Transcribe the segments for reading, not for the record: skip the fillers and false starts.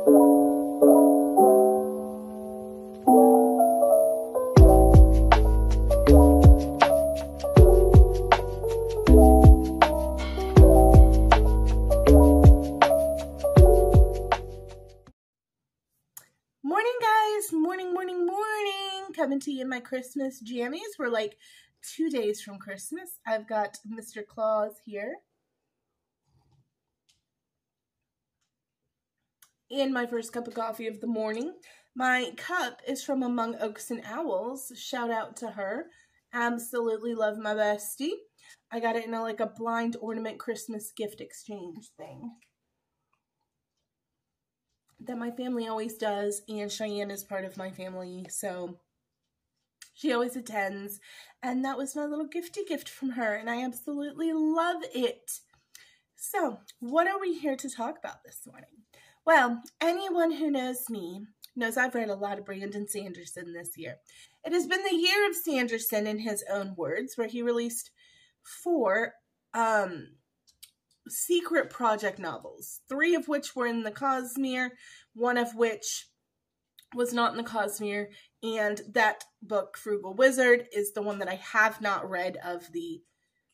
Coming to you in my Christmas jammies. We're like 2 days from Christmas. I've got Mr. Claus here. And my first cup of coffee of the morning. My cup is from Among Oaks and Owls. Shout out to her. Absolutely love my bestie. I got it in like a blind ornament Christmas gift exchange thing that my family always does, and Cheyenne is part of my family, so she always attends, and that was my little gifty gift from her, and I absolutely love it. So, what are we here to talk about this morning? Well, anyone who knows me knows I've read a lot of Brandon Sanderson this year. It has been the year of Sanderson, in his own words, where he released 4 secret project novels, 3 of which were in the Cosmere, 1 of which was not in the Cosmere, and that book, Frugal Wizard, is the one that I have not read of the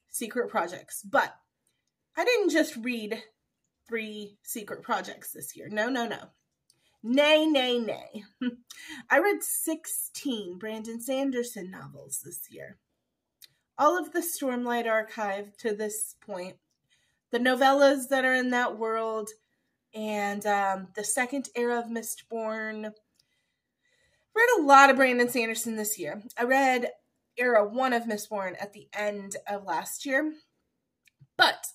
secret projects. But I didn't just read 3 secret projects this year. No. Nay. I read 16 Brandon Sanderson novels this year. All of the Stormlight Archive to this point, the novellas that are in that world, and the second era of Mistborn. Read a lot of Brandon Sanderson this year. I read era 1 of Mistborn at the end of last year. But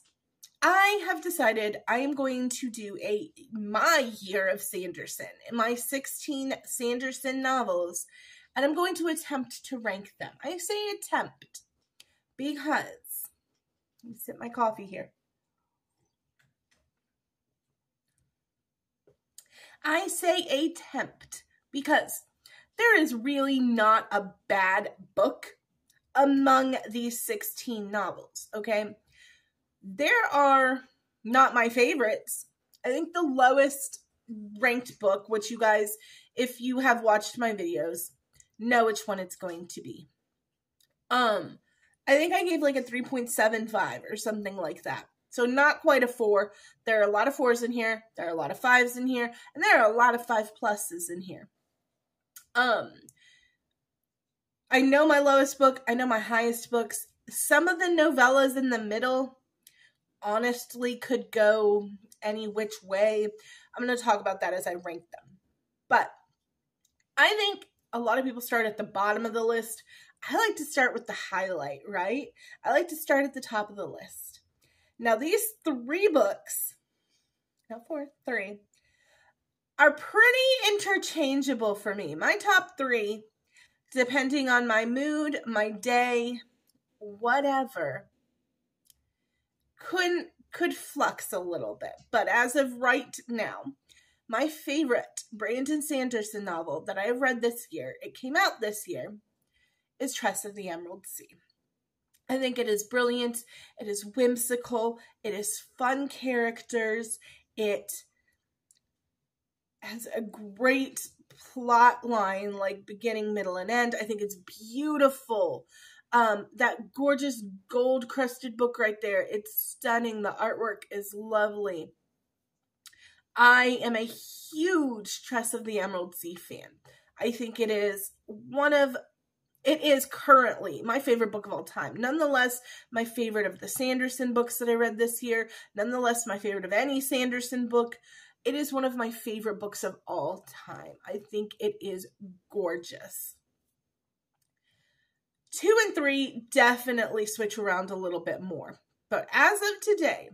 I have decided I am going to do my Year of Sanderson, my 16 Sanderson novels, and I'm going to attempt to rank them. I say attempt because, let me sip my coffee here. I say attempt because there is really not a bad book among these 16 novels, okay? There are not my favorites. I think the lowest ranked book, which you guys, if you have watched my videos, know which one it's going to be. I think I gave like a 3.75 or something like that. So not quite a 4. There are a lot of 4s in here. There are a lot of 5s in here. And there are a lot of 5+ in here. I know my lowest book. I know my highest books. Some of the novellas in the middle honestly could go any which way. I'm going to talk about that as I rank them. But I think a lot of people start at the bottom of the list. I like to start with the highlight, right? I like to start at the top of the list. Now, these 3 books, not 4, 3, are pretty interchangeable for me. My top 3, depending on my mood, my day, whatever, could flux a little bit. But as of right now, my favorite Brandon Sanderson novel that I have read this year, it came out this year, is Tress of the Emerald Sea. I think it is brilliant. It is whimsical. It is fun characters. It has a great plot line, like beginning, middle, and end. I think it's beautiful. That gorgeous gold-crusted book right there, it's stunning. The artwork is lovely. I am a huge Tress of the Emerald Sea fan. I think it is it is currently my favorite book of all time. Nonetheless, my favorite of the Sanderson books that I read this year. Nonetheless, my favorite of any Sanderson book. It is one of my favorite books of all time. I think it is gorgeous. 2 and 3 definitely switch around a little bit more. But as of today,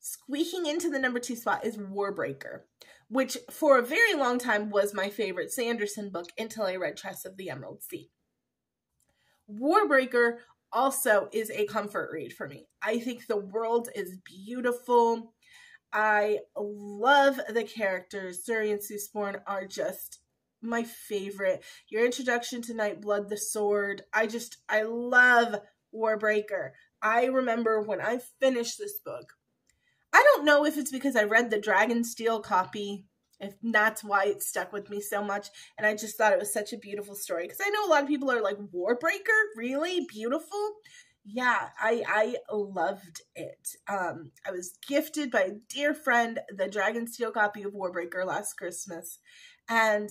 squeaking into the number 2 spot is Warbreaker, which for a very long time was my favorite Sanderson book until I read Tress of the Emerald Sea. Warbreaker also is a comfort read for me. I think the world is beautiful. I love the characters. Suri and Susporn are just my favorite. Your introduction to Nightblood, the Sword. I love Warbreaker. I remember when I finished this book, I don't know if it's because I read the Dragonsteel copy, if that's why it stuck with me so much, and I just thought it was such a beautiful story. Because I know a lot of people are like, Warbreaker? Really? Beautiful? Yeah, I loved it. I was gifted by a dear friend the Dragonsteel copy of Warbreaker last Christmas, and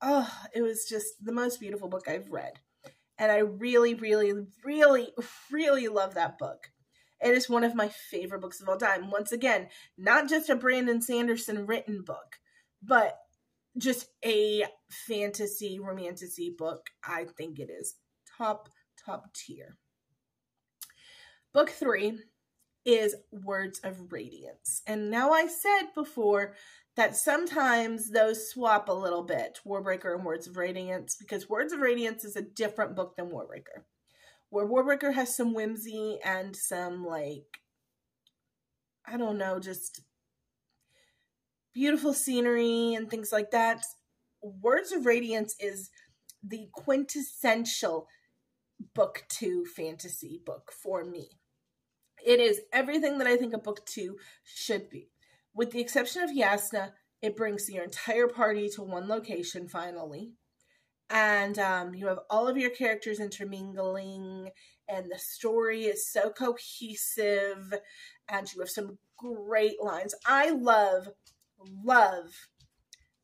oh, it was just the most beautiful book I've read. And I really, really, really, really love that book. It is one of my favorite books of all time. Once again, not just a Brandon Sanderson written book, but just a fantasy, romantasy book. I think it is top tier. Book 3 is Words of Radiance. And now I said before that sometimes those swap a little bit, Warbreaker and Words of Radiance, because Words of Radiance is a different book than Warbreaker. Where Warbreaker has some whimsy and some, like, I don't know, just beautiful scenery and things like that. Words of Radiance is the quintessential book 2 fantasy book for me. It is everything that I think a book 2 should be. With the exception of Yasna, it brings your entire party to one location finally. And you have all of your characters intermingling, and the story is so cohesive, and you have some great lines. I love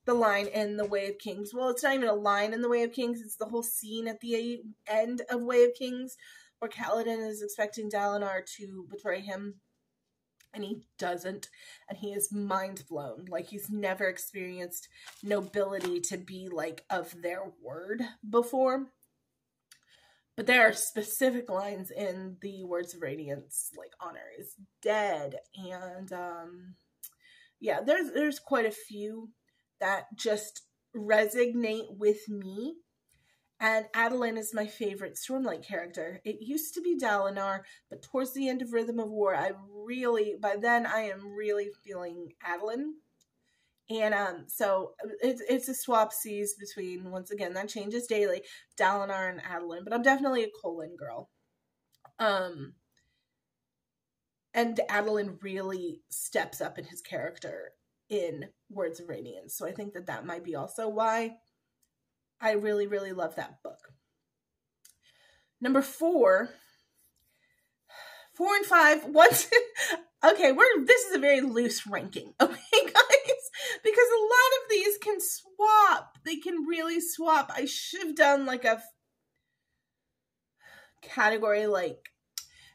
the line in The Way of Kings. Well, it's not even a line in The Way of Kings, it's the whole scene at the end of Way of Kings, where Kaladin is expecting Dalinar to betray him, and he doesn't, and he is mind blown. Like, he's never experienced nobility to be, like, of their word before. But there are specific lines in the Words of Radiance, like, honor is dead, and, yeah, there's quite a few that just resonate with me. And Adeline is my favorite Stormlight character. It used to be Dalinar, but towards the end of Rhythm of War, by then I am really feeling Adeline. And so it's a swapsies between, once again, that changes daily, Dalinar and Adeline. But I'm definitely a Colin girl. And Adeline really steps up in his character in Words of Radiance. So I think that might be also why I really, really love that book. Number 4 and 5. Okay, this is a very loose ranking, okay, guys? Because a lot of these can swap. They can really swap. I should have done like a category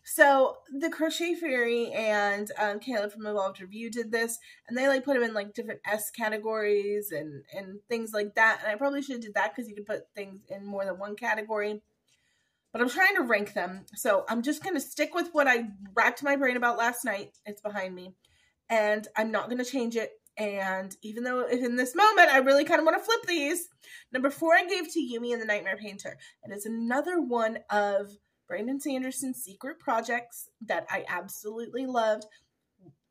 so the Crochet Fairy and Caleb from Evolved Review did this, and they put them in like different S categories and things like that. And I probably should have did that because you could put things in more than one category. But I'm trying to rank them, so I'm just going to stick with what I racked my brain about last night. It's behind me, and I'm not going to change it. And even though in this moment I really kind of want to flip these, number 4 I gave to Yumi and the Nightmare Painter. And it's another one of Brandon Sanderson's secret projects that I absolutely loved.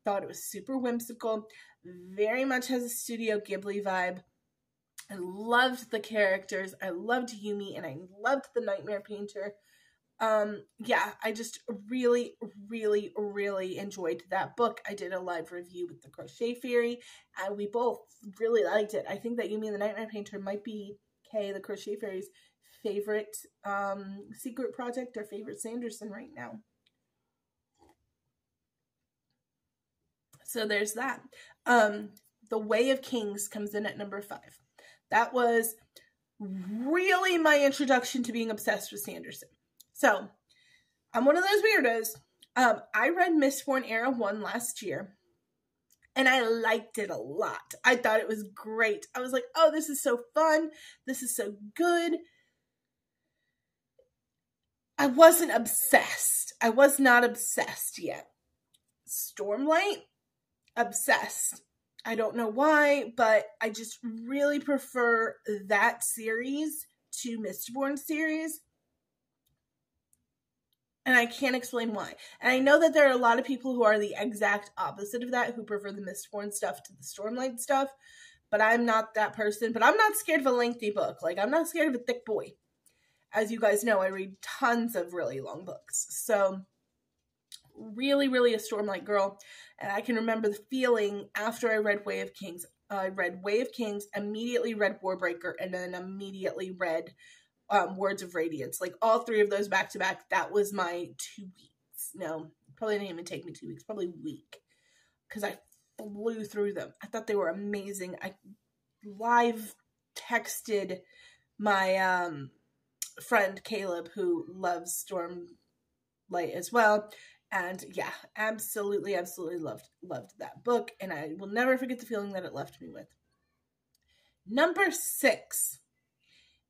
Thought it was super whimsical. Very much has a Studio Ghibli vibe. I loved the characters. I loved Yumi, and I loved the Nightmare Painter. Yeah, I just really, really, really enjoyed that book. I did a live review with the Crochet Fairy, and we both really liked it. I think that Yumi and the Nightmare Painter might be Kay, the Crochet Fairy's favorite secret project or favorite Sanderson right now. So there's that. The Way of Kings comes in at number 5. That was really my introduction to being obsessed with Sanderson. So I'm one of those weirdos. I read Mistborn Era 1 last year, and I liked it a lot. I thought it was great. I was like, oh, this is so fun. This is so good. I wasn't obsessed. I was not obsessed yet. Stormlight, obsessed. I don't know why, but I just really prefer that series to Mistborn series. And I can't explain why. And I know that there are a lot of people who are the exact opposite of that, who prefer the Mistborn stuff to the Stormlight stuff. But I'm not that person. But I'm not scared of a lengthy book. Like, I'm not scared of a thick boy. As you guys know, I read tons of really long books. So, really, really a Stormlight girl. And I can remember the feeling after I read Way of Kings. I read Way of Kings, immediately read Warbreaker, and then immediately read Words of Radiance. Like all three of those back to back, that was my 2 weeks. No, probably didn't even take me 2 weeks, probably a week. Because I flew through them. I thought they were amazing. I live texted my friend Caleb, who loves Stormlight as well. And yeah, absolutely loved that book. And I will never forget the feeling that it left me with. Number 6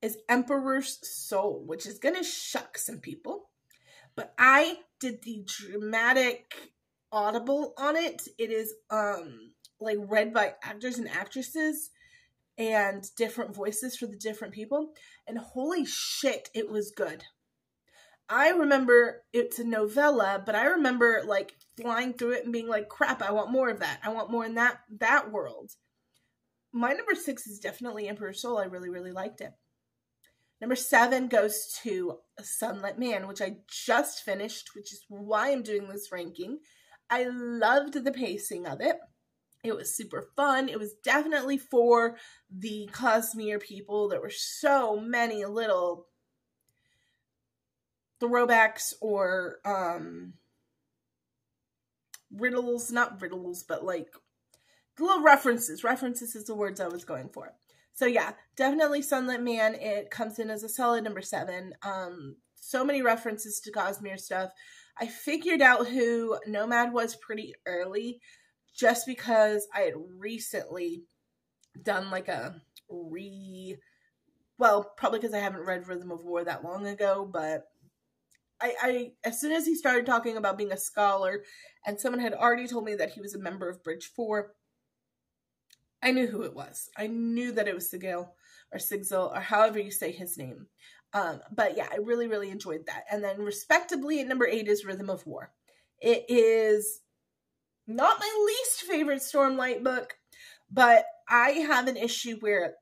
is Emperor's Soul, which is going to shock some people. But I did the dramatic Audible on it. It is like read by actors and actresses and different voices for the different people. And holy shit, it was good. I remember it's a novella, but I remember like flying through it and being like, crap, I want more of that. I want more in that world. My number 6 is definitely Emperor's Soul. I really, really liked it. Number 7 goes to Sunlit Man, which I just finished, which is why I'm doing this ranking. I loved the pacing of it. It was super fun. It was definitely for the Cosmere people. There were so many little throwbacks or riddles, not riddles, but like little references. References is the words I was going for. So yeah, definitely Sunlit Man. It comes in as a solid number 7. So many references to Cosmere stuff. I figured out who Nomad was pretty early just because I had recently done like a well, probably because I haven't read Rhythm of War that long ago, but I as soon as he started talking about being a scholar and someone had already told me that he was a member of Bridge 4, I knew who it was. I knew that it was Sigil or Sigzil or however you say his name. But yeah, I really, really enjoyed that. And then respectably at number 8 is Rhythm of War. It is not my least favorite Stormlight book, but I have an issue where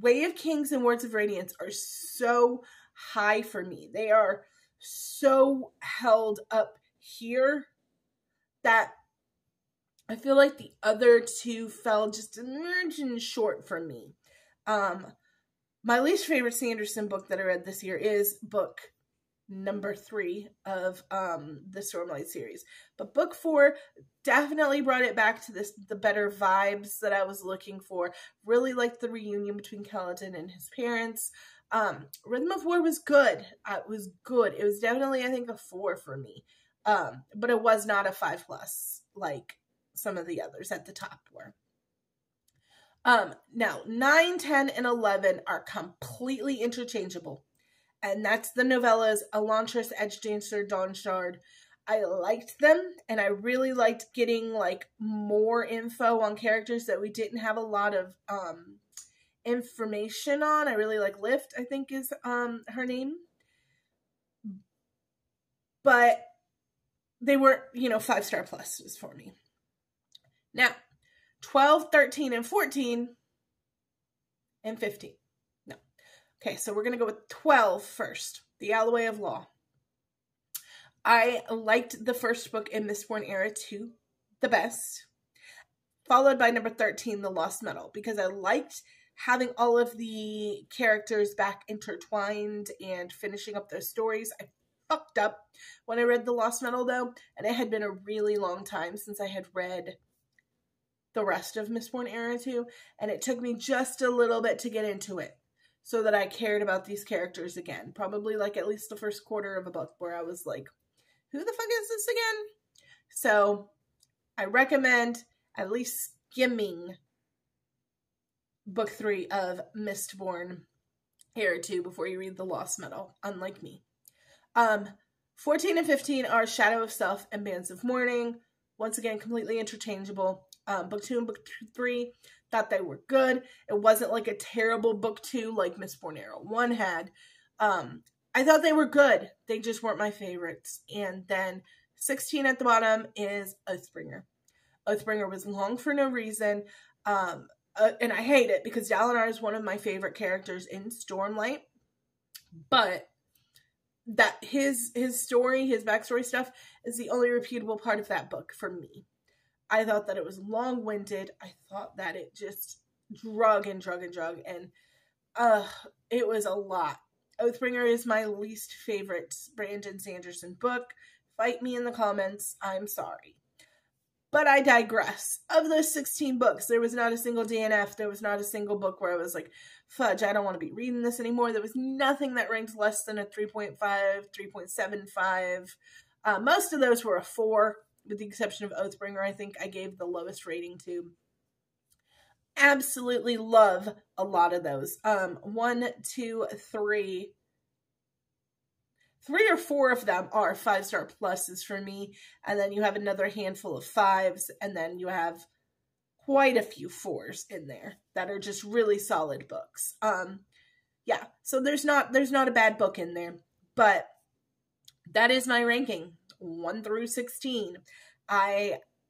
Way of Kings and Words of Radiance are so high for me. They are so held up here that I feel like the other two fell just a smidgen short for me. My least favorite Sanderson book that I read this year is book number 3 of the Stormlight series. But book 4 definitely brought it back to the better vibes that I was looking for. Really liked the reunion between Kaladin and his parents. Rhythm of War was good. It was good. It was definitely, I think, a 4 for me. But it was not a 5+ like some of the others at the top were. Now 9, 10, and 11 are completely interchangeable. And that's the novellas Elantris, Edgedancer, Dawnshard. I liked them, and I really liked getting like more info on characters that we didn't have a lot of information on. I really like Lift, I think is her name. But they were, 5-star pluses for me. Now, 12, 13, and 14, and 15. No. Okay, so we're going to go with 12 first. The Alloway of Law. I liked the first book in Mistborn Era 2 the best. Followed by number 13, The Lost Metal. Because I liked having all of the characters back intertwined and finishing up those stories. I fucked up when I read The Lost Metal, though. And it had been a really long time since I had read the rest of Mistborn Era 2, and it took me just a little bit to get into it so that I cared about these characters again. Probably like at least the first quarter of a book where I was like, who the fuck is this again? So I recommend at least skimming book 3 of Mistborn Era 2 before you read The Lost Metal, unlike me. 14 and 15 are Shadow of Self and Bands of Mourning. Once again, completely interchangeable. Book 2 and book 3, thought they were good. It wasn't like a terrible book 2 like Mistborn Era 1 had. I thought they were good. They just weren't my favorites. And then 16 at the bottom is Oathbringer. Oathbringer was long for no reason. And I hate it because Dalinar is one of my favorite characters in Stormlight. But that his story, his backstory stuff is the only reputable part of that book for me. I thought that it was long-winded. I thought that it just drug and it was a lot. Oathbringer is my least favorite Brandon Sanderson book. Fight me in the comments. I'm sorry. But I digress. Of those 16 books, there was not a single DNF. There was not a single book where I was like, fudge, I don't want to be reading this anymore. There was nothing that ranked less than a 3.5, 3.75. Most of those were a 4, with the exception of Oathbringer. I think I gave the lowest rating to. Absolutely love a lot of those. 1, 2, 3. 3 or 4 of them are 5-star pluses for me, and then you have another handful of 5s, and then you have quite a few 4s in there that are just really solid books. Yeah, so there's not a bad book in there, but that is my ranking, 1 through 16.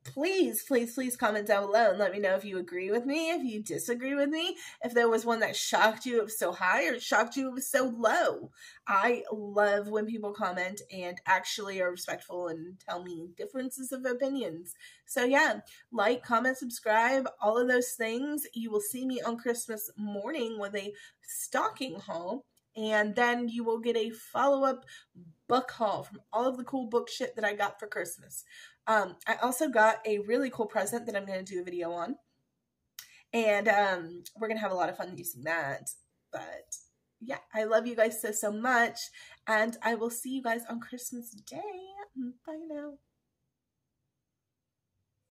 Please comment down below and let me know if you agree with me, if you disagree with me, if there was one that shocked you it was so high or shocked you it was so low. I love when people comment and actually are respectful and tell me differences of opinions. So yeah, like, comment, subscribe, all of those things. You will see me on Christmas morning with a stocking haul, and then you will get a follow-up book haul from all of the cool book shit that I got for Christmas. I also got a really cool present that I'm going to do a video on, and we're going to have a lot of fun using that. But yeah, I love you guys so much, and I will see you guys on Christmas Day. Bye now.